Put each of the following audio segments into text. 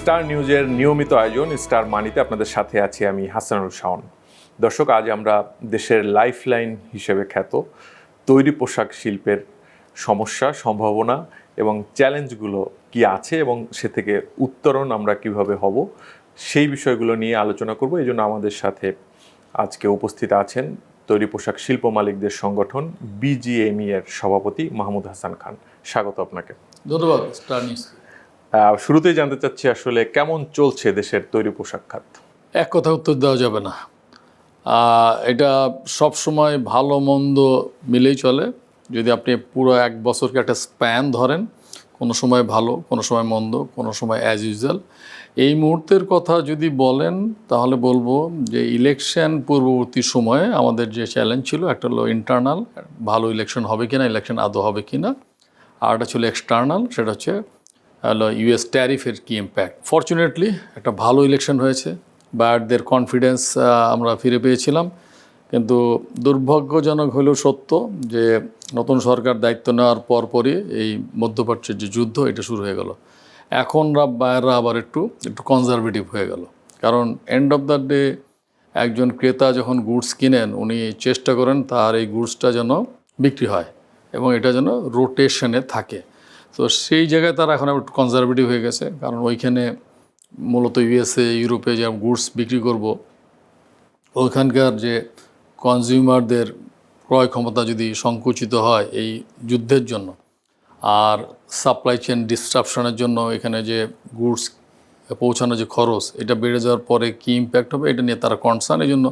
Star নিউজের নিয়মিত আয়োজন স্টার মানিতে আপনাদের সাথে আছি আমি হাসানুল শাওন। দর্শক, আজ আমরা দেশের লাইফলাইন হিসেবে খ্যাত তৈরি পোশাক শিল্পের সমস্যা, সম্ভাবনা এবং চ্যালেঞ্জগুলো কি আছে এবং সে থেকে উত্তরণ আমরা কিভাবে হব সেই বিষয়গুলো নিয়ে আলোচনা করব। এই জন্য আমাদের সাথে আজকে উপস্থিত আছেন তৈরি পোশাক শিল্প মালিকদের সংগঠন বিজিএমই এর সভাপতি মাহমুদ হাসান খান। স্বাগত আপনাকে। ধন্যবাদ স্টার নিউজ। শুরুতেই জানতে চাচ্ছি আসলে কেমন চলছে দেশের তৈরি পোশাক খাত? এক কথা উত্তর দেওয়া যাবে না, এটা সব সময় ভালো মন্দ মিলেই চলে। যদি আপনি পুরো এক বছরকে একটা স্প্যান ধরেন, কোনো সময় ভালো, কোনো সময় মন্দ, কোনো সময় অ্যাজ ইউজুয়াল। এই মুহূর্তের কথা যদি বলেন তাহলে বলবো যে ইলেকশন পূর্ববর্তী সময়ে আমাদের যে চ্যালেঞ্জ ছিল, একটা হলো ইন্টারনাল, ভালো ইলেকশন হবে কিনা, ইলেকশন আদৌ হবে কিনা, আর একটা ছিল এক্সটার্নাল, সেটা হচ্ছে ইউএস ট্যারিফের কি ইম্প্যাক্ট। ফরচুনেটলি একটা ভালো ইলেকশন হয়েছে, বায়ারদের কনফিডেন্স আমরা ফিরে পেয়েছিলাম। কিন্তু দুর্ভাগ্যজনক হলেও সত্য যে নতুন সরকার দায়িত্ব নেওয়ার পরপরই এই মধ্যপ্রাচ্যের যে যুদ্ধ, এটা শুরু হয়ে গেল। এখন বায়াররা আবার একটু কনজারভেটিভ হয়ে গেল, কারণ এন্ড অফ দ্য ডে একজন ক্রেতা যখন গুডস কিনেন, উনি চেষ্টা করেন তার এই গুডসটা যেন বিক্রি হয় এবং এটা যেন রোটেশনে থাকে। তো সেই জায়গায় তারা এখন একটু কনজারভেটিভ হয়ে গেছে, কারণ ওইখানে মূলত ইউএসএ, ইউরোপে যে গুডস বিক্রি করব, ওইখানকার যে কনজিউমারদের ক্রয় ক্ষমতা যদি সংকুচিত হয় এই যুদ্ধের জন্য, আর সাপ্লাই চেন ডিসরাপশনের জন্য এখানে যে গুডস পৌঁছানো যে খরচ, এটা বেড়ে যাওয়ার পরে কী ইম্প্যাক্ট হবে, এটা নিয়ে তারা কনসার্ন। এই জন্য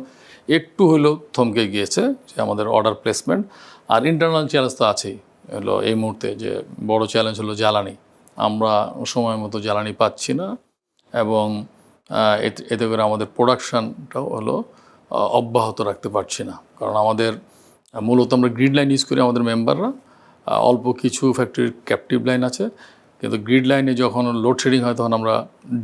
একটু হলেও থমকে গিয়েছে যে আমাদের অর্ডার প্লেসমেন্ট। আর ইন্টারনাল চ্যালেঞ্জ তো আছেই। হলো এই মুহূর্তে যে বড় চ্যালেঞ্জ হলো জ্বালানি। আমরা সময় মতো জ্বালানি পাচ্ছি না এবং এতে করে আমাদের প্রোডাকশানটাও হলো অব্যাহত রাখতে পারছি না। কারণ আমাদের মূলত আমরা গ্রিড লাইন ইউজ করি, আমাদের মেম্বাররা অল্প কিছু ফ্যাক্টরির ক্যাপটিভ লাইন আছে, কিন্তু গ্রিড লাইনে যখন লোডশেডিং হয় তখন আমরা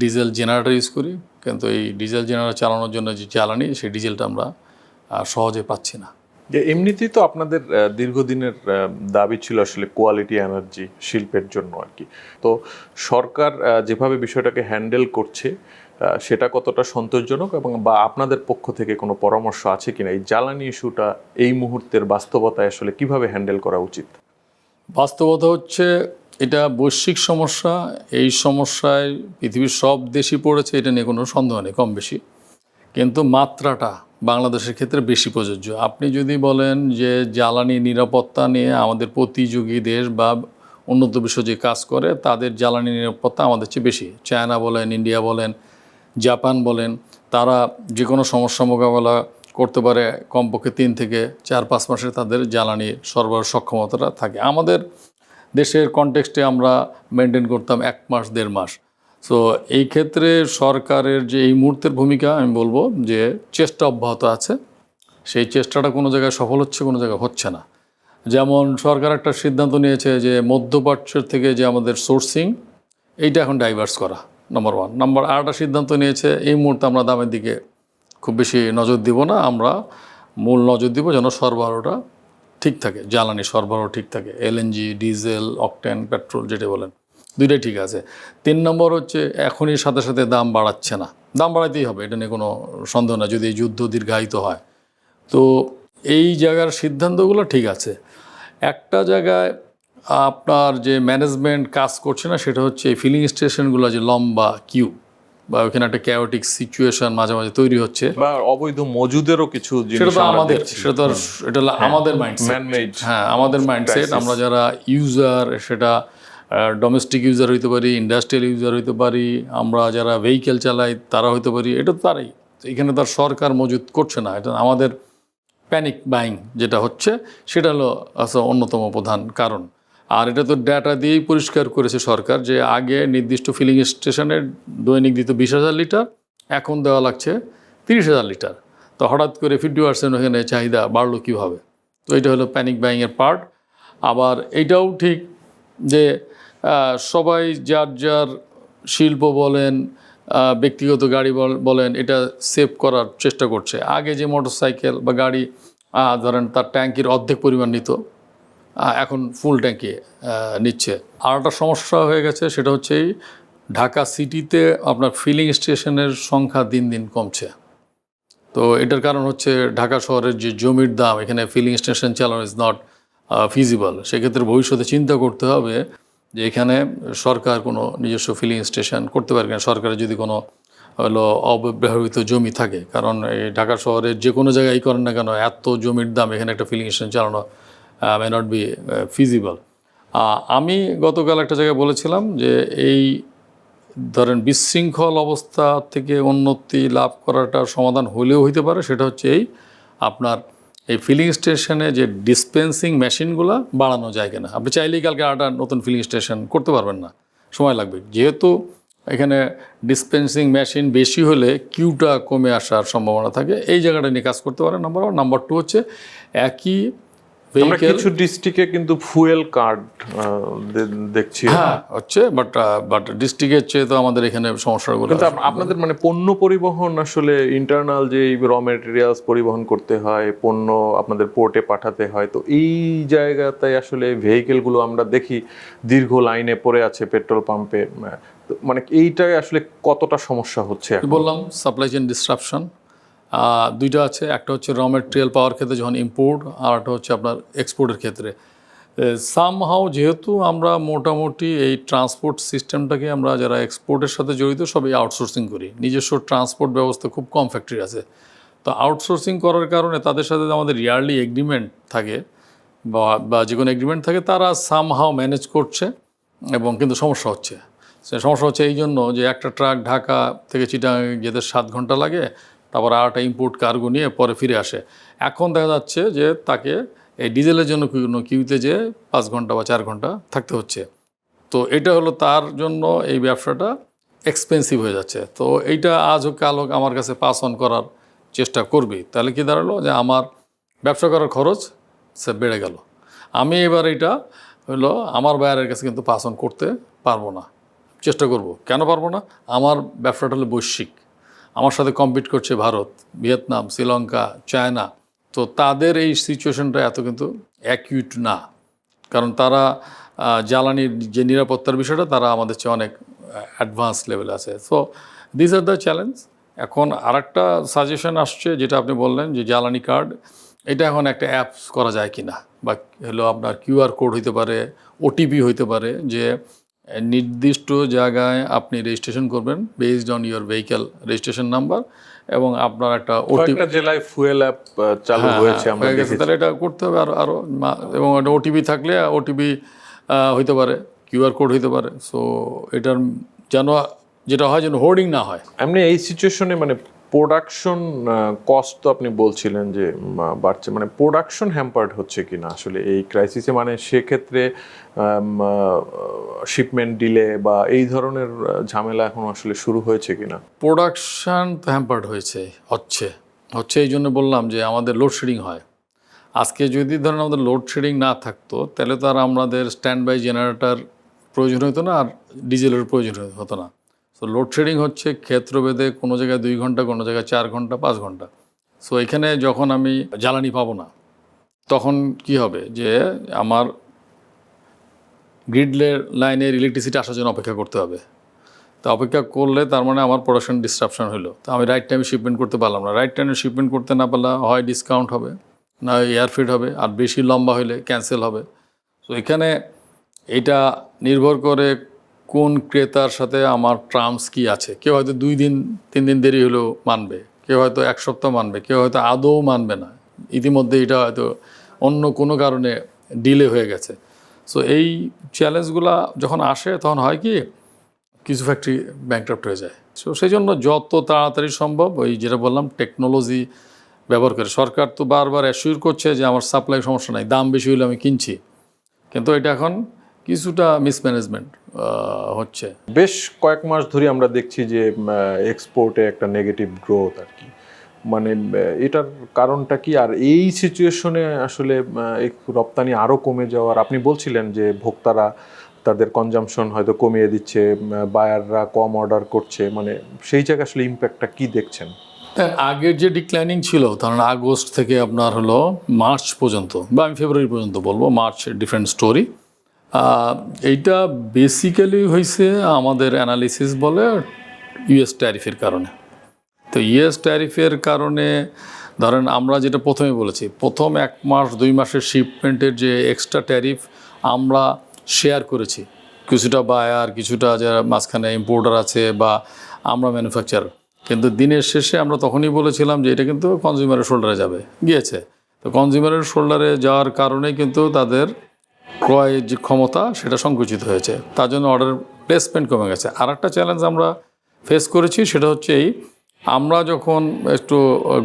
ডিজেল জেনারেটর ইউজ করি, কিন্তু এই ডিজেল জেনারেটর চালানোর জন্য যে জ্বালানি, সেই ডিজেলটা আমরা সহজে পাচ্ছি না। যে এমনিতেই তো আপনাদের দীর্ঘদিনের দাবি ছিল আসলে কোয়ালিটি এনার্জি শিল্পের জন্য আর কি। তো সরকার যেভাবে বিষয়টাকে হ্যান্ডেল করছে সেটা কতটা সন্তোষজনক, এবং বা আপনাদের পক্ষ থেকে কোনো পরামর্শ আছে কিনা এই জ্বালানি ইস্যুটা এই মুহূর্তের বাস্তবতায় আসলে কিভাবে হ্যান্ডেল করা উচিত? বাস্তবতা হচ্ছে এটা বৈশ্বিক সমস্যা। এই সমস্যায় পৃথিবীর সব দেশই পড়েছে, এটা নিয়ে কোনো সন্দেহ নেই, কম বেশি। কিন্তু মাত্রাটা বাংলাদেশের ক্ষেত্রে বেশি প্রযোজ্য। আপনি যদি বলেন যে জ্বালানি নিরাপত্তা নিয়ে আমাদের প্রতিযোগী দেশ বা উন্নত বিশ্ব যে কাজ করে, তাদের জ্বালানি নিরাপত্তা আমাদের চেয়ে বেশি। চায়না বলেন, ইন্ডিয়া বলেন, জাপান বলেন, তারা যে কোনো সমস্যা মোকাবেলা করতে পারে কমপক্ষে 3 থেকে 4-5 মাসে তাদের জ্বালানি সরবরাহ সক্ষমতাটা থাকে। আমাদের দেশের কনটেক্সটে আমরা মেনটেন করতাম 1 মাস 1.5 মাস। সো এই ক্ষেত্রে সরকারের যে এই মুহূর্তের ভূমিকা, আমি বলবো যে চেষ্টা অব্যাহত আছে। সেই চেষ্টাটা কোনো জায়গায় সফল হচ্ছে, কোনো জায়গায় হচ্ছে না। যেমন সরকার একটা সিদ্ধান্ত নিয়েছে যে মধ্যপ্রাচ্যের থেকে যে আমাদের সোর্সিং, এইটা এখন ডাইভার্স করা, নাম্বার 1। নাম্বার আরেকটা সিদ্ধান্ত নিয়েছে, এই মুহূর্তে আমরা দামের দিকে খুব বেশি নজর দিব না, আমরা মূল নজর দিব যেন সরবরাহটা ঠিক থাকে, জ্বালানি সরবরাহ ঠিক থাকে, এলএনজি, ডিজেল, অকটেন, পেট্রোল যেটা বলেন, দুইটাই ঠিক আছে। 3 নম্বর হচ্ছে এখনই সাথে সাথে দাম বাড়াচ্ছে না, দাম বাড়াইতেই হবে, এটা নিয়ে কোনো সন্দেহ না, যদি এই যুদ্ধ দীর্ঘায়িত হয়। তো এই জায়গার সিদ্ধান্তগুলো ঠিক আছে। একটা জায়গায় আপনার যে ম্যানেজমেন্ট কাজ করছে না, সেটা হচ্ছে এই ফিলিং স্টেশনগুলো যে লম্বা কিউ, বা ওখানে একটা ক্যাওটিক সিচুয়েশন মাঝে মাঝে তৈরি হচ্ছে, বা অবৈধ মজুদেরও কিছু জিনিস সেটা তো আমাদের, সেটা তো এটা আমাদের মাইন্ডসেট। হ্যাঁ, আমাদের মাইন্ডসেট। আমরা যারা ইউজার, সেটা ডোমেস্টিক ইউজার হইতে পারি, ইন্ডাস্ট্রিয়াল ইউজার হইতে পারি, আমরা যারা ভেহিকেল চালাই তারা হইতে পারি, এটা তো তারাই। এখানে তার সরকার মজুদ করছে না, এটা আমাদের প্যানিক বাইং যেটা হচ্ছে, সেটা হলো অন্যতম প্রধান কারণ। আর এটা তো ডাটা দিয়েই পরিষ্কার করেছে সরকার যে আগে নির্দিষ্ট ফিলিং স্টেশনে দৈনিক দিত 20,000 লিটার, এখন দেওয়া লাগছে 30,000 লিটার। তো হঠাৎ করে 50% ওখানে চাহিদা বাড়লো কীভাবে? তো এটা হলো প্যানিক বাইংয়ের পার্ট। আবার এইটাও ঠিক যে সবাই যার যার শিল্প বলেন, ব্যক্তিগত গাড়ি বলেন, এটা সেভ করার চেষ্টা করছে। আগে যে মোটরসাইকেল বা গাড়ি ধরেন তার ট্যাঙ্কির অর্ধেক পরিমাণ নিত, এখন ফুল ট্যাঙ্কি নিচ্ছে। আর একটা সমস্যা হয়ে গেছে, সেটা হচ্ছে এই ঢাকা সিটিতে আপনার ফিলিং স্টেশনের সংখ্যা দিন দিন কমছে। তো এটার কারণ হচ্ছে ঢাকা শহরের যে জমির দাম, এখানে ফিলিং স্টেশন চালানো ইজ নট ফিজিবল। সেক্ষেত্রে ভবিষ্যতে চিন্তা করতে হবে যে এখানে সরকার কোনো নিজস্ব ফিলিং স্টেশন করতে পারে কিনা, সরকারের যদি কোনো হলো অব্যবহৃত জমি থাকে। কারণ এই ঢাকা শহরের যে কোনো জায়গায় করেন না কেন, এত জমির দাম, এখানে একটা ফিলিং স্টেশন চালানো মে নট বি ফিজিবল। আমি গতকাল একটা জায়গায় বলেছিলাম যে এই ধরেন বিশৃঙ্খল অবস্থা থেকে উন্নতি লাভ করাটা সমাধান হলেও হইতে পারে, সেটা হচ্ছে এই আপনার এই ফিলিং স্টেশনে যে ডিসপেন্সিং মেশিনগুলো বাড়ানো যায় কিনা। আপনি চাইলেই কালকে একটা নতুন ফিলিং স্টেশন করতে পারবেন না, সময় লাগবে। যেহেতু এখানে ডিসপেন্সিং মেশিন বেশি হলে কিউটা কমে আসার সম্ভাবনা থাকে, এই জায়গাটা নিয়ে কাজ করতে পারেন নাম্বার 1। নাম্বার 2 হচ্ছে একই আমরা কিছু ডিস্ট্রিক্টে কিন্তু ফুয়েল কার্ড দেখছি। হ্যাঁ হচ্ছে, বাট ডিস্ট্রিক্টের চেয়ে তো আমাদের এখানে সমস্যাগুলো। কিন্তু আপনাদের মানে পণ্য পরিবহন আসলে ইন্টারনাল যে র মেটেরিয়ালস পরিবহন করতে হয়, পণ্য আপনাদের পোর্টে পাঠাতে হয়, তো এই জায়গাতে আসলে ভেহিকেলগুলো আমরা দেখি দীর্ঘ লাইনে পড়ে আছে পেট্রোল পাম্পে। মানে এইটাই আসলে কতটা সমস্যা হচ্ছে এখন? বললাম সাপ্লাই চেইন ডিসরাপশন দুইটা আছে। একটা হচ্ছে র মেটেরিয়াল পাওয়ার ক্ষেত্রে যখন ইম্পোর্ট, আর একটা হচ্ছে আপনার এক্সপোর্টের ক্ষেত্রে। সামহাও যেহেতু আমরা মোটামুটি এই ট্রান্সপোর্ট সিস্টেমটাকে আমরা যারা এক্সপোর্টের সাথে জড়িত সবই আউটসোর্সিং করি, নিজস্ব ট্রান্সপোর্ট ব্যবস্থা খুব কম ফ্যাক্টরি আছে। তো আউটসোর্সিং করার কারণে তাদের সাথে আমাদের ইয়ারলি এগ্রিমেন্ট থাকে বা যে কোনো এগ্রিমেন্ট থাকে, তারা সামহাও ম্যানেজ করছে, এবং কিন্তু সমস্যা হচ্ছে। সে সমস্যা হচ্ছে এই জন্য যে একটা ট্রাক ঢাকা থেকে চিটাগাং যেতে 7 ঘন্টা লাগে, তারপর আর একটা ইম্পোর্ট কার্গো নিয়ে পরে ফিরে আসে। এখন দেখা যাচ্ছে যে তাকে এই ডিজেলের জন্য কোনো কিউতে যেয়ে 5 ঘন্টা বা 4 ঘন্টা থাকতে হচ্ছে। তো এটা হলো তার জন্য এই ব্যবসাটা এক্সপেন্সিভ হয়ে যাচ্ছে। তো এইটা আজ হোক কাল হোক আমার কাছে পাস অন করার চেষ্টা করবি, তাহলে কি দাঁড়ালো যে আমার ব্যবসা করার খরচ সে বেড়ে গেল। আমি এবার এটা হলো আমার বায়ারের কাছে কিন্তু পাস অন করতে পারবো না, চেষ্টা করব। কেন পারবো না? আমার ব্যবসাটা হলো বৈশ্বিক, আমার সাথে কম্পিট করছে ভারত, ভিয়েতনাম, শ্রীলঙ্কা, চায়না। তো তাদের এই সিচুয়েশনটা এত কিন্তু অ্যাকিউট না, কারণ তারা জ্বালানির যে নিরাপত্তার বিষয়টা তারা আমাদের চেয়ে অনেক অ্যাডভান্স লেভেলে আছে। So this are the challenge. এখন আরেকটা সাজেশন আসছে যেটা আপনি বললেন যে জ্বালানি কার্ড, এটা এখন একটা অ্যাপস করা যায় কি না, বা হলো আপনার কিউআর কোড হইতে পারে, ওটিপি হইতে পারে, যে নির্দিষ্ট জায়গায় আপনি রেজিস্ট্রেশন করবেন based on your vehicle registration number, এবং আপনার একটা ওটিপি জেলায় ফুয়েল অ্যাপ চালু হয়েছে আমরা দেখেছি। তাহলে এটা করতে হবে আরও, এবং একটা ওটিপি থাকলে ওটিপি হইতে পারে, কিউআর কোড হইতে পারে। সো এটার যেন যেটা হয় যেন হোর্ডিং না হয়। এমনি এই সিচুয়েশনে মানে প্রোডাকশন কস্ট তো আপনি বলছিলেন যে বাড়ছে, মানে প্রোডাকশন হ্যাম্পার্ড হচ্ছে কিনা আসলে এই ক্রাইসিসে, মানে সেক্ষেত্রে শিপমেন্ট ডিলে বা এই ধরনের ঝামেলা এখন আসলে শুরু হয়েছে কিনা? প্রোডাকশান তো হ্যাম্পার্ড হচ্ছে এই জন্য বললাম যে আমাদের লোডশেডিং হয়। আজকে যদি ধরেন আমাদের লোডশেডিং না থাকতো, তাহলে তো আর আমাদের স্ট্যান্ড বাই জেনারেটর প্রয়োজন হতো না, আর ডিজেলের প্রয়োজন হতো না। সো লোডশেডিং হচ্ছে ক্ষেত্রভেদে, কোনো জায়গায় 2 ঘন্টা, কোনো জায়গায় 4 ঘন্টা, 5 ঘন্টা। সো এখানে যখন আমি জ্বালানি পাবো না, তখন কি হবে যে আমার গ্রিড লাইনের ইলেকট্রিসিটি আসার জন্য অপেক্ষা করতে হবে। তো অপেক্ষা করলে তার মানে আমার প্রোডাকশন ডিসরাপশন হলো। তো আমি রাইট টাইমে শিপমেন্ট করতে পারলাম না। রাইট টাইমে শিপমেন্ট করতে না পারলে হয় ডিসকাউন্ট হবে, না এয়ারফিট হবে, আর বেশি লম্বা হলে ক্যান্সেল হবে। তো এখানে এটা নির্ভর করে কোন ক্রেতার সাথে আমার টার্মস কী আছে। কেউ হয়তো 2 দিন 3 দিন দেরি হলেও মানবে, কেউ হয়তো 1 সপ্তাহ মানবে, কেউ হয়তো আদৌ মানবে না। ইতিমধ্যে এটা হয়তো অন্য কোনো কারণে ডিলে হয়ে গেছে। সো এই চ্যালেঞ্জগুলো যখন আসে তখন হয় কি, কিছু ফ্যাক্টরি ব্যাংক্রাপ্ট হয়ে যায়। সো সেই জন্য যত তাড়াতাড়ি সম্ভব ওই যেটা বললাম টেকনোলজি ব্যবহার করে, সরকার তো বারবার অ্যাসিওর করছে যে আমার সাপ্লাই সমস্যা নাই, দাম বেশি হলে আমি কিনছি, কিন্তু এটা এখন কিছুটা মিসম্যানেজমেন্ট হচ্ছে। বেশ কয়েক মাস ধরে আমরা দেখছি যে এক্সপোর্টে একটা নেগেটিভ গ্রোথ আর কি, মানে এটার কারণটা কি? আর এই সিচুয়েশনে আসলে রপ্তানি আরও কমে যাওয়ার, আপনি বলছিলেন যে ভোক্তারা তাদের কনজামশন হয়তো কমিয়ে দিচ্ছে, বায়াররা কম অর্ডার করছে, মানে সেই জায়গায় আসলে ইম্প্যাক্টটা কি দেখছেন? আগের যে ডিক্লাইনিং ছিল, ধরুন আগস্ট থেকে আপনার হলো মার্চ পর্যন্ত, বা আমি ফেব্রুয়ারি পর্যন্ত বলবো, মার্চ ডিফারেন্ট স্টোরি। এইটা বেসিক্যালি হয়েছে আমাদের অ্যানালিসিস বলে ইউএস ট্যারিফের কারণে। তো ইউএস ট্যারিফের কারণে ধরেন আমরা যেটা প্রথমে বলেছি, প্রথম 1 মাস 2 মাসের শিপমেন্টের যে এক্সট্রা ট্যারিফ আমরা শেয়ার করেছি, কিছুটা বায়ার, কিছুটা যারা মাঝখানে ইম্পোর্টার আছে বা আমরা ম্যানুফ্যাকচার। কিন্তু দিনের শেষে আমরা তখনই বলেছিলাম যে এটা কিন্তু কনজিউমারের শোল্ডারে যাবে, গিয়েছে। তো কনজিউমারের শোল্ডারে যাওয়ার কারণে কিন্তু তাদের ক্রয় যে ক্ষমতা সেটা সংকুচিত হয়েছে, তার জন্য অর্ডার প্লেসমেন্ট কমে গেছে। আর একটা চ্যালেঞ্জ আমরা ফেস করেছি, সেটা হচ্ছে এই, আমরা যখন একটু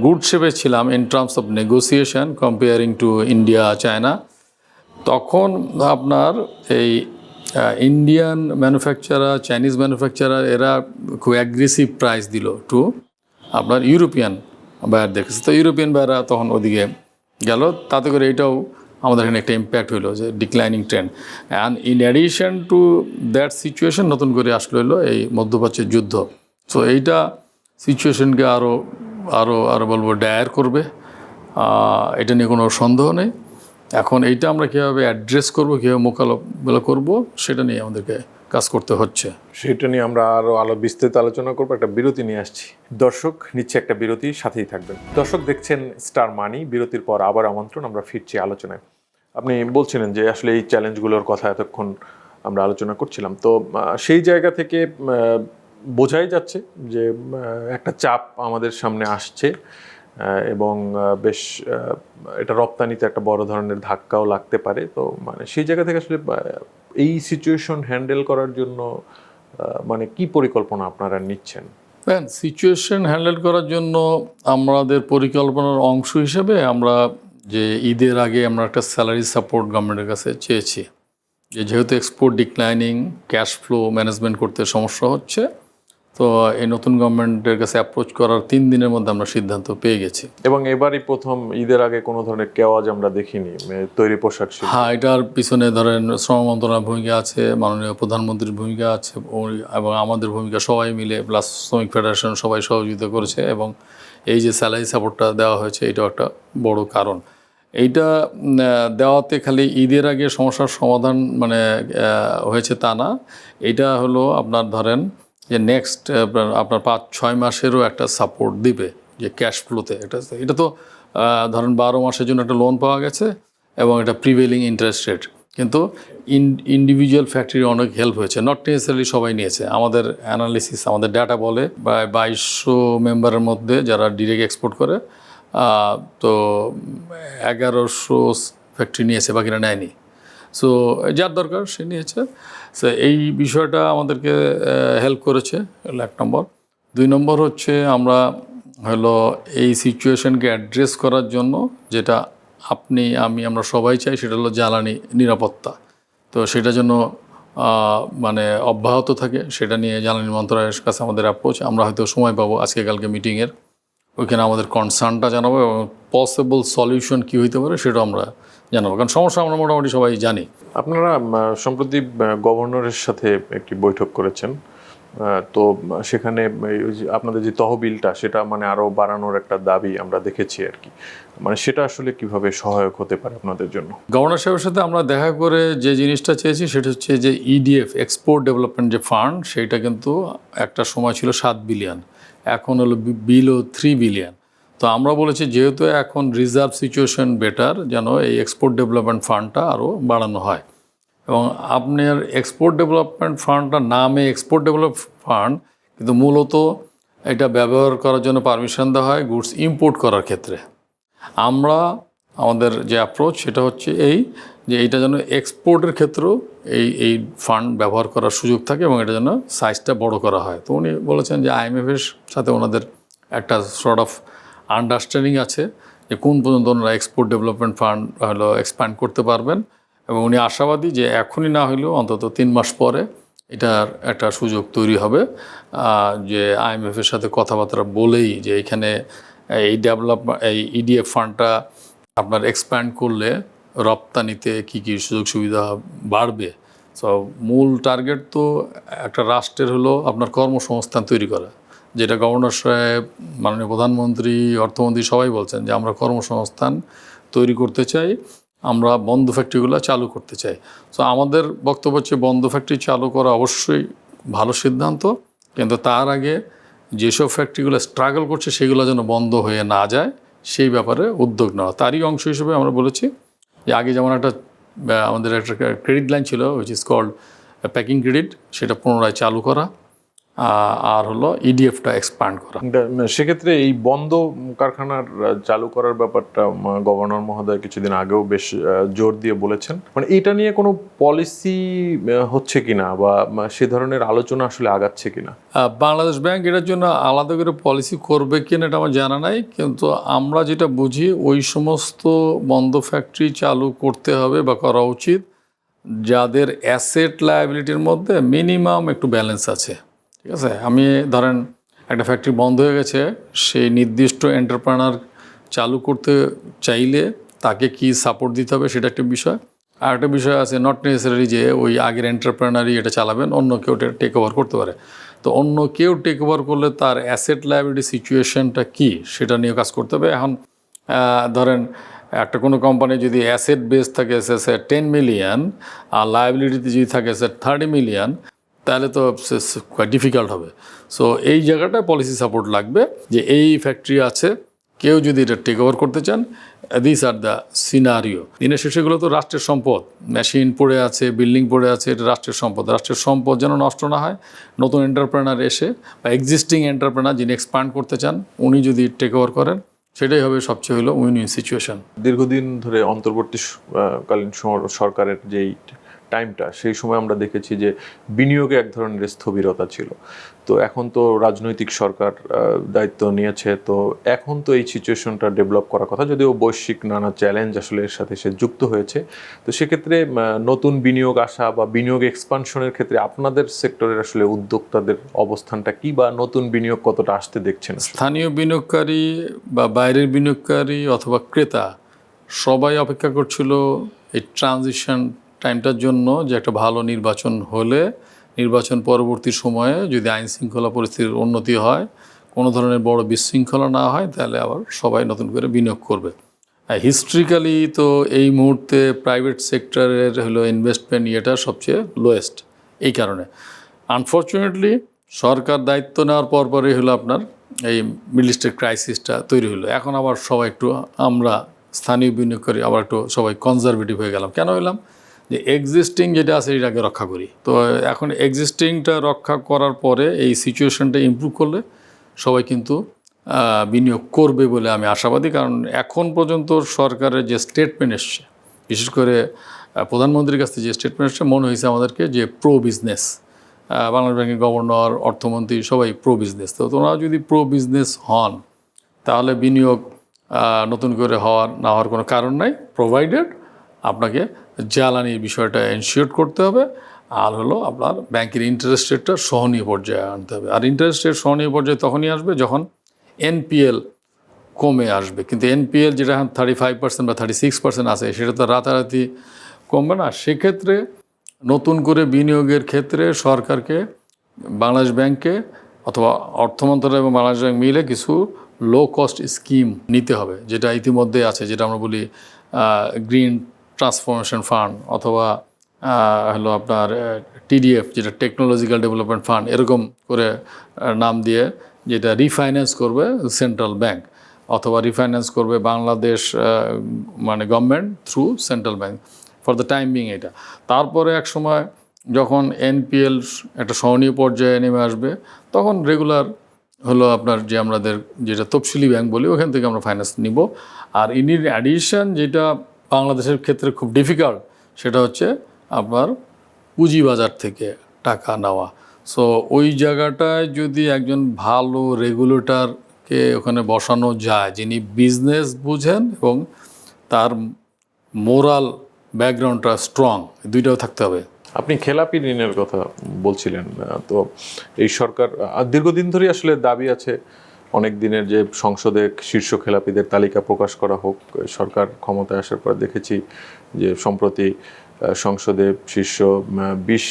গুড শেপে ছিলাম in terms of negotiation comparing to India, China, তখন আপনার এই ইন্ডিয়ান ম্যানুফ্যাকচারার, চাইনিজ ম্যানুফ্যাকচারার এরা খুব অ্যাগ্রেসিভ প্রাইস দিল টু আপনার ইউরোপিয়ান বায়ারদের কাছে। তো ইউরোপিয়ান বায়াররা তখন ওদিকে গেল, তাতে করে এটাও আমাদের এখানে একটা ইম্প্যাক্ট হইলো যে declining trend. And in addition to that situation নতুন করে আসলো হলো এই মধ্যপ্রাচ্যের যুদ্ধ। সো এইটা সিচুয়েশনকে আরও আরও আরও বলবো ডায়ার করবে, এটা নিয়ে কোনো সন্দেহ নেই। এখন এইটা আমরা কীভাবে অ্যাড্রেস করবো, কীভাবে মোকাবেলা করবো, সেটা নিয়ে আমাদেরকে কাজ করতে হচ্ছে। সেটা নিয়ে আমরা আরও বিস্তারিত আলোচনা করবো। একটা বিরতি নিয়ে আসছি। দর্শক নিচ্ছে একটা বিরতি, সাথেই থাকবেন। দর্শক দেখছেন স্টার মানি। বিরতির পর আবার আমন্ত্রণ, আমরা ফিরছি আলোচনায়। আপনি বলছিলেন যে আসলে এই চ্যালেঞ্জগুলোর কথা এতক্ষণ আমরা আলোচনা করছিলাম, তো সেই জায়গা থেকে বোঝাই যাচ্ছে যে একটা চাপ আমাদের সামনে আসছে এবং বেশ এটা রপ্তানিতে একটা বড় ধরনের ধাক্কাও লাগতে পারে। তো মানে সেই জায়গা থেকে আসলে এই সিচুয়েশন হ্যান্ডেল করার জন্য মানে কি পরিকল্পনা আপনারা নিচ্ছেন? সিচুয়েশন হ্যান্ডেল করার জন্য আমাদের পরিকল্পনার অংশ হিসেবে আমরা যে ঈদের আগে আমরা একটা স্যালারি সাপোর্ট গভর্নমেন্টের কাছে চেয়েছি, যে যেহেতু export declining, cash flow management করতে সমস্যা হচ্ছে, তো এই নতুন গভর্নমেন্টের কাছে অ্যাপ্রোচ করার 3 দিনের মধ্যে আমরা সিদ্ধান্ত পেয়ে গেছি। এবং এবারই প্রথম ঈদের আগে কোনো ধরনের কেওয়াজ আমরা দেখিনি তৈরি পোশাক শিল্প। হ্যাঁ, এটার পিছনে ধরেন শ্রম মন্ত্রণালয়ের ভূমিকা আছে, মাননীয় প্রধানমন্ত্রীর ভূমিকা আছে এবং আমাদের ভূমিকা, সবাই মিলে প্লাস শ্রমিক ফেডারেশন সবাই সহযোগিতা করেছে। এবং এই যে স্যালারি সাপোর্টটা দেওয়া হয়েছে, এটাও একটা বড় কারণ। এইটা দেওয়াতে খালি ঈদের আগে সমস্যার সমাধান মানে হয়েছে তা না, এটা হলো আপনার ধরেন যে নেক্সট আপনার 5-6 মাসেরও একটা সাপোর্ট দিবে, যে ক্যাশ ফ্লোতে এটা তো ধরেন 12 মাসের জন্য একটা লোন পাওয়া গেছে এবং এটা প্রিভেলিং ইন্টারেস্ট রেট। কিন্তু ইন্ডিভিজুয়াল ফ্যাক্টরি অনেক হেল্প হয়েছে, নট নেসেসারি সবাই নিয়েছে। আমাদের অ্যানালিসিস, আমাদের ডাটা বলে প্রায় 2200 মেম্বারের মধ্যে যারা ডিরেক্ট এক্সপোর্ট করে, তো 1100 ফ্যাক্টরি নিয়েছে, বাকিরা নেয়নি। সো যার দরকার সে নিয়েছে। সো এই বিষয়টা আমাদেরকে হেল্প করেছে, 1 নম্বর। 2 নম্বর হচ্ছে আমরা হলো এই সিচুয়েশনকে অ্যাড্রেস করার জন্য যেটা আপনি, আমি, আমরা সবাই চাই, সেটা হলো জ্বালানি নিরাপত্তা। তো সেটা যেন মানে অব্যাহত থাকে, সেটা নিয়ে জ্বালানি মন্ত্রণালয়ের কাছে আমাদের অ্যাপ্রোচ। আমরা হয়তো সময় পাবো আজকে কালকে মিটিংয়ের, ওইখানে আমাদের কনসার্নটা জানাবো এবং পসিবল সলিউশন কী হইতে পারে সেটাও আমরা জানাবো, কারণ সমস্যা আমরা মোটামুটি সবাই জানি। আপনারা সম্প্রতি গভর্নরের সাথে একটি বৈঠক করেছেন, তো সেখানে আপনাদের যে তহবিলটা সেটা মানে আরও বাড়ানোর একটা দাবি আমরা দেখেছি আর কি, মানে সেটা আসলে কিভাবে সহায়ক হতে পারে আপনাদের জন্য? গভর্নর সাহেবের সাথে আমরা দেখা করে যে জিনিসটা চেয়েছি সেটা হচ্ছে যে ইডিএফ, এক্সপোর্ট ডেভেলপমেন্ট যে ফান্ড, সেইটা কিন্তু একটা সময় ছিল 7 বিলিয়ন, এখন হলো বিলো 3 বিলিয়ন। তো আমরা বলেছি যেহেতু এখন রিজার্ভ সিচুয়েশন বেটার, যেন এই এক্সপোর্ট ডেভেলপমেন্ট ফান্ডটা আরও বাড়ানো হয়। এবং আপনার এক্সপোর্ট ডেভেলপমেন্ট ফান্ডটা নামে এক্সপোর্ট ডেভেলপ ফান্ড, কিন্তু মূলত এটা ব্যবহার করার জন্য পারমিশন দেওয়া হয় গুডস ইম্পোর্ট করার ক্ষেত্রে। আমরা আমাদের যে অ্যাপ্রোচ সেটা হচ্ছে এই, যে এইটা যেন এক্সপোর্টের ক্ষেত্রেও এই ফান্ড ব্যবহার করার সুযোগ থাকে এবং এটা যেন সাইজটা বড় করা হয়। তো উনি বলেছেন যে IMF-এর সাথে ওনাদের একটা সর্ট অফ আন্ডারস্ট্যান্ডিং আছে যে কোন পর্যন্ত ওনারা এক্সপোর্ট ডেভেলপমেন্ট ফান্ড হলো এক্সপ্যান্ড করতে পারবেন, এবং উনি আশাবাদী যে এখনই না হলেও অন্তত 3 মাস পরে এটার একটা সুযোগ তৈরি হবে, যে IMF-এর সাথে কথাবার্তা বলেই যে এখানে এই এই EDF ফান্ডটা আপনার এক্সপ্যান্ড করলে রপ্তানিতে কী কী সুযোগ সুবিধা বাড়বে। সো মূল টার্গেট তো একটা রাষ্ট্রের হলো আপনার কর্মসংস্থান তৈরি করা, যেটা গভর্নর সাহেব, মাননীয় প্রধানমন্ত্রী, অর্থমন্ত্রী সবাই বলছেন যে আমরা কর্মসংস্থান তৈরি করতে চাই আমরা বন্ধ ফ্যাক্টরিগুলো চালু করতে চাই। সো আমাদের বক্তব্য হচ্ছে বন্ধ ফ্যাক্টরি চালু করা অবশ্যই ভালো সিদ্ধান্ত, কিন্তু তার আগে যেসব ফ্যাক্টরিগুলো স্ট্রাগল করছে সেগুলো যেন বন্ধ হয়ে না যায় সেই ব্যাপারে উদ্যোগ নেওয়া। তারই অংশ হিসেবে আমরা বলেছি যে আগে যেমন একটা আমাদের একটা ক্রেডিট লাইন ছিল which is called packing credit, সেটা পুনরায় চালু করা, আর হলো ইডিএফটা এক্সপ্যান্ড করা। সেক্ষেত্রে এই বন্ধ কারখানার চালু করার ব্যাপারটা গভর্নর মহোদয় কিছুদিন আগেও বেশ জোর দিয়ে বলেছেন। মানে এটা নিয়ে কোনো পলিসি হচ্ছে কিনা বা সে ধরনের আলোচনা আসলে আগাচ্ছে কিনা? বাংলাদেশ ব্যাংক এটার জন্য আলাদা করে পলিসি করবে কিনা এটা আমার জানা নাই, কিন্তু আমরা যেটা বুঝি ওই সমস্ত বন্ধ ফ্যাক্টরি চালু করতে হবে বা করা উচিত যাদের অ্যাসেট লায়াবিলিটির মধ্যে মিনিমাম একটু ব্যালেন্স আছে। ঠিক আছে, আমি ধরেন একটা ফ্যাক্টরি বন্ধ হয়ে গেছে, সেই নির্দিষ্ট এন্টারপ্রেনার চালু করতে চাইলে তাকে কি সাপোর্ট দিতে হবে সেটা একটা বিষয়। আর একটা বিষয় আছে, নট নেসেসারি যে ওই আগের এন্টারপ্রেনারই এটা চালাবেন, অন্য কেউ টেক ওভার করতে পারে। তো অন্য কেউ টেক ওভার করলে তার অ্যাসেট লায়াবিলিটি সিচুয়েশনটা কী সেটা নিয়ে কাজ করতে হবে। এখন ধরেন একটা কোনো কোম্পানি যদি অ্যাসেট বেস থাকে সে 10 মিলিয়ন আর লায়াবিলিটিতে যদি থাকে সে 30 মিলিয়ন, তাহলে তো ডিফিকাল্ট হবে। সো এই জায়গাটায় পলিসি সাপোর্ট লাগবে যে এই ফ্যাক্টরি আছে, কেউ যদি এটা টেক ওভার করতে চান, দিস আর দ্য সিনারিও। দিনের শেষেগুলো তো রাষ্ট্রের সম্পদ, মেশিন পড়ে আছে, বিল্ডিং পড়ে আছে, এটা রাষ্ট্রের সম্পদ। রাষ্ট্রের সম্পদ যেন নষ্ট না হয়। নতুন এন্টারপ্রেনার এসে বা এক্সিস্টিং এন্টারপ্রেনার যিনি এক্সপ্যান্ড করতে চান উনি যদি টেক ওভার করেন, সেটাই হবে সবচেয়ে হলো উইন উইন সিচুয়েশন। দীর্ঘদিন ধরে অন্তর্বর্তীকালীন সরকারের যেই টাইমটা, সেই সময় আমরা দেখেছি যে বিনিয়োগে এক ধরনের স্থবিরতা ছিল। তো এখন তো রাজনৈতিক সরকার দায়িত্ব নিয়েছে, তো এখন তো এই সিচুয়েশনটা ডেভেলপ করার কথা, যদিও বৈশ্বিক নানা চ্যালেঞ্জ আসলে এর সাথে সে যুক্ত হয়েছে। তো সেক্ষেত্রে নতুন বিনিয়োগ আসা বা বিনিয়োগ এক্সপানশনের ক্ষেত্রে আপনাদের সেক্টরের আসলে উদ্যোক্তাদের অবস্থানটা কি, বা নতুন বিনিয়োগ কতটা আসতে দেখছেন? স্থানীয় বিনিয়োগকারী বা বাইরের বিনিয়োগকারী অথবা ক্রেতা সবাই অপেক্ষা করছিল এই ট্রানজিশন টাইমটার জন্য, যে একটা ভালো নির্বাচন হলে নির্বাচন পরবর্তী সময়ে যদি আইন শৃঙ্খলা পরিস্থিতির উন্নতি হয়, কোনো ধরনের বড় বিশৃঙ্খলা না হয়, তাহলে আবার সবাই নতুন করে বিনিয়োগ করবে। হিস্ট্রিক্যালি তো এই মুহূর্তে প্রাইভেট সেক্টরের হলো ইনভেস্টমেন্ট ইয়েটা সবচেয়ে লোয়েস্ট। এই কারণে আনফর্চুনেটলি সরকার দায়িত্ব নেওয়ার পরই হলো আপনার এই মিডল ইস্টের ক্রাইসিসটা তৈরি হলো। এখন আবার সবাই একটু, আমরা স্থানীয় বিনিয়োগকারী আবার একটু সবাই কনজারভেটিভ হয়ে গেলাম। কেন হলাম? যে এক্সিস্টিং যেটা আছে এটাকে রক্ষা করি। তো এখন এক্সিস্টিংটা রক্ষা করার পরে এই সিচুয়েশনটা ইমপ্রুভ করলে সবাই কিন্তু বিনিয়োগ করবে বলে আমি আশাবাদী। কারণ এখন পর্যন্ত সরকারের যে স্টেটমেন্ট এসছে, বিশেষ করে প্রধানমন্ত্রীর কাছ থেকে যে স্টেটমেন্ট এসছে, মনে হয়েছে আমাদেরকে যে প্রো বিজনেস। বাংলাদেশ ব্যাংকের গভর্নর, অর্থমন্ত্রী সবাই প্রো বিজনেস। তো তোমরা যদি প্রো বিজনেস হন তাহলে বিনিয়োগ নতুন করে না হওয়ার কোনো কারণ নাই, প্রোভাইডেড আপনাকে জ্বালানির বিষয়টা এনশিওর করতে হবে, আর হলো আপনার ব্যাংকের ইন্টারেস্ট রেটটা সহনীয় পর্যায়ে আনতে হবে। আর ইন্টারেস্ট রেট সহনীয় পর্যায়ে তখনই আসবে যখন এনপিএল কমে আসবে। কিন্তু এনপিএল যেটা এখন 35% বা 36% আছে, সেটা তো রাতারাতি কমবে না। সেক্ষেত্রে নতুন করে বিনিয়োগের ক্ষেত্রে সরকারকে, বাংলাদেশ ব্যাংককে অথবা অর্থ মন্ত্রণালয় এবং বাংলাদেশ ব্যাংক মিলে কিছু লো কস্ট স্কিম নিতে হবে, যেটা ইতিমধ্যে আছে, যেটা আমরা বলি গ্রিন ট্রান্সফরমেশন ফান্ড, অথবা হলো আপনার টিডিএফ, যেটা টেকনোলজিক্যাল ডেভেলপমেন্ট ফান্ড, এরকম করে নাম দিয়ে, যেটা রিফাইন্যান্স করবে সেন্ট্রাল ব্যাংক অথবা রিফাইন্যান্স করবে বাংলাদেশ মানে government through central bank for the time being. এটা তারপরে এক সময় যখন এনপিএল একটা সহনীয় পর্যায়ে নেমে আসবে, তখন রেগুলার হলো আপনার যে আমাদের যেটা তফসিলি ব্যাংক বলি, ওখান থেকে আমরা ফাইন্যান্স নিব। আর ইন অ্যাডিশন যেটা বাংলাদেশের ক্ষেত্রে খুব ডিফিকাল্ট, সেটা হচ্ছে আপনার পুঁজিবাজার থেকে টাকা নেওয়া। সো ওই জায়গাটায় যদি একজন ভালো রেগুলেটরকে ওখানে বসানো যায়, যিনি বিজনেস বুঝেন এবং তার মোরাল ব্যাকগ্রাউন্ডটা স্ট্রং, দুইটাও থাকতে হবে। আপনি খেলাপি ঋণের কথা বলছিলেন, তো এই সরকার দীর্ঘদিন ধরে আসলে দাবি আছে অনেক দিনের, যে সংসদে শীর্ষ খেলাপিদের তালিকা প্রকাশ করা হোক। সরকার ক্ষমতায় আসার পর দেখেছি যে সম্প্রতি সংসদে শীর্ষ 20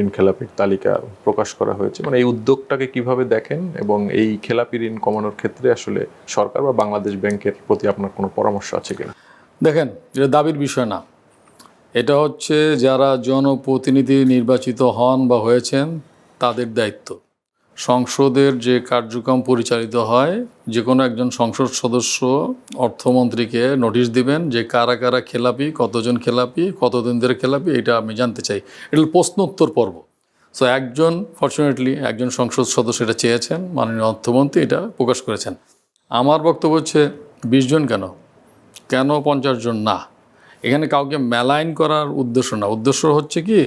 ঋণ খেলাপির তালিকা প্রকাশ করা হয়েছে। মানে এই উদ্যোগটাকে কিভাবে দেখেন, এবং এই খেলাপি ঋণ কমানোর ক্ষেত্রে আসলে সরকার বা বাংলাদেশ ব্যাংকের প্রতি আপনার কোনো পরামর্শ আছে কিনা? দেখেন, এটা দাবির বিষয় না, এটা হচ্ছে যারা জনপ্রতিনিধি নির্বাচিত হন বা হয়েছেন তাদের দায়িত্ব। সংসদের যে কার্যক্রম পরিচালিত হয়, যে কোনো একজন সংসদ সদস্য অর্থমন্ত্রীকে নোটিশ দিবেন যে কারা কারা খেলাপি, কতজন খেলাপি, কতদিন ধরে খেলাপি, এটা আমি জানতে চাই। এটা প্রশ্ন উত্তর পর্ব। সো ফরচুনেটলি একজন সংসদ সদস্য এটা চেয়েছেন, মাননীয় অর্থমন্ত্রী এটা প্রকাশ করেছেন। আমার বক্তব্য হচ্ছে 20 জন কেন 50 জন না? এখানে কাউকে মেলাইন করার উদ্দেশ্য না, উদ্দেশ্য হচ্ছে কি,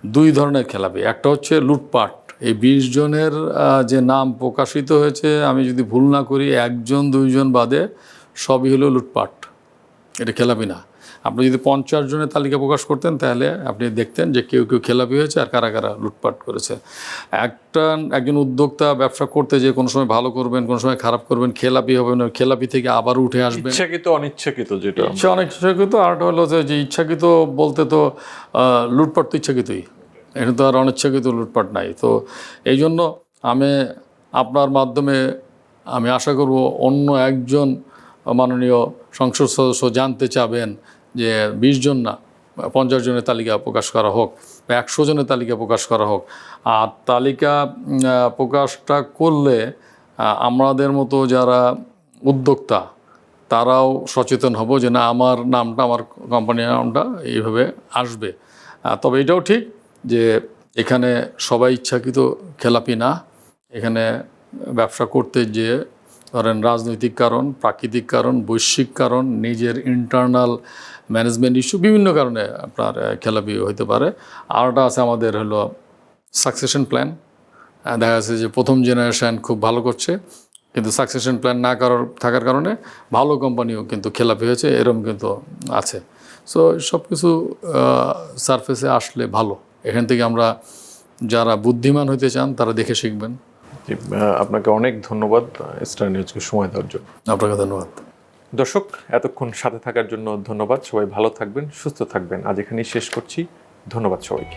দুই ধরনের খেলাপি। একটা হচ্ছে লুটপাট। এই 20 জনের যে নাম প্রকাশিত হয়েছে, আমি যদি ভুল না করি 1 জন 2 জন বাদে সবই হলো লুটপাট, এটা খেলাপি না। আপনি যদি 50 জনের তালিকা প্রকাশ করতেন তাহলে আপনি দেখতেন যে কেউ কেউ খেলাপি হয়েছে আর কারা কারা লুটপাট করেছে। একজন উদ্যোক্তা ব্যবসা করতে যে কোনো সময় ভালো করবেন, কোনো সময় খারাপ করবেন, খেলাপি হবেন, খেলাপি থেকে আবার উঠে আসবেন। ইচ্ছাকৃত অনিচ্ছাকৃত, যেটা অনেক ইচ্ছাকৃত। আরেকটা হলো যে ইচ্ছাকৃত বলতে তো লুটপাট তো ইচ্ছাকৃতই, এটা তো আর অনিচ্ছাকৃত লুটপাট নাই। তো এই জন্য আমি আপনার মাধ্যমে আমি আশা করব অন্য একজন মাননীয় সংসদ সদস্য জানতে চাবেন যে 20 জন না 50 জনের তালিকা প্রকাশ করা হোক বা 100 জনের তালিকা প্রকাশ করা হোক। আর তালিকা প্রকাশটা করলে আমাদের মতো যারা উদ্যোক্তা তারাও সচেতন হব যে না, আমার নামটা, আমার কোম্পানির নামটা এইভাবে আসবে। তবে এটাও ঠিক যে এখানে সবাই ইচ্ছাকৃত খেলাপি না। এখানে ব্যবসা করতে যে ধরেন রাজনৈতিক কারণ, প্রাকৃতিক কারণ, বৈশ্বিক কারণ, নিজের ইন্টারনাল ম্যানেজমেন্ট ইস্যু, বিভিন্ন কারণে আপনার খেলাপি হইতে পারে। আরটা আছে আমাদের হলো সাকসেশন প্ল্যান। দেখা যাচ্ছে যে প্রথম জেনারেশন খুব ভালো করছে, কিন্তু সাকসেশন প্ল্যান না থাকার কারণে ভালো কোম্পানিও কিন্তু খেলাপি হয়েছে, এরকম কিন্তু আছে। সো সব কিছু সারফেসে আসলে ভালো। এখান থেকে আমরা যারা বুদ্ধিমান হইতে চান তারা দেখে শিখবেন। আপনাকে অনেক ধন্যবাদ স্টার নিউজকে সময় দেওয়ার জন্য। আপনাকে ধন্যবাদ। দর্শক, এতক্ষণ সাথে থাকার জন্য ধন্যবাদ। সবাই ভালো থাকবেন, সুস্থ থাকবেন। আজ এখানেই শেষ করছি। ধন্যবাদ সবাইকে।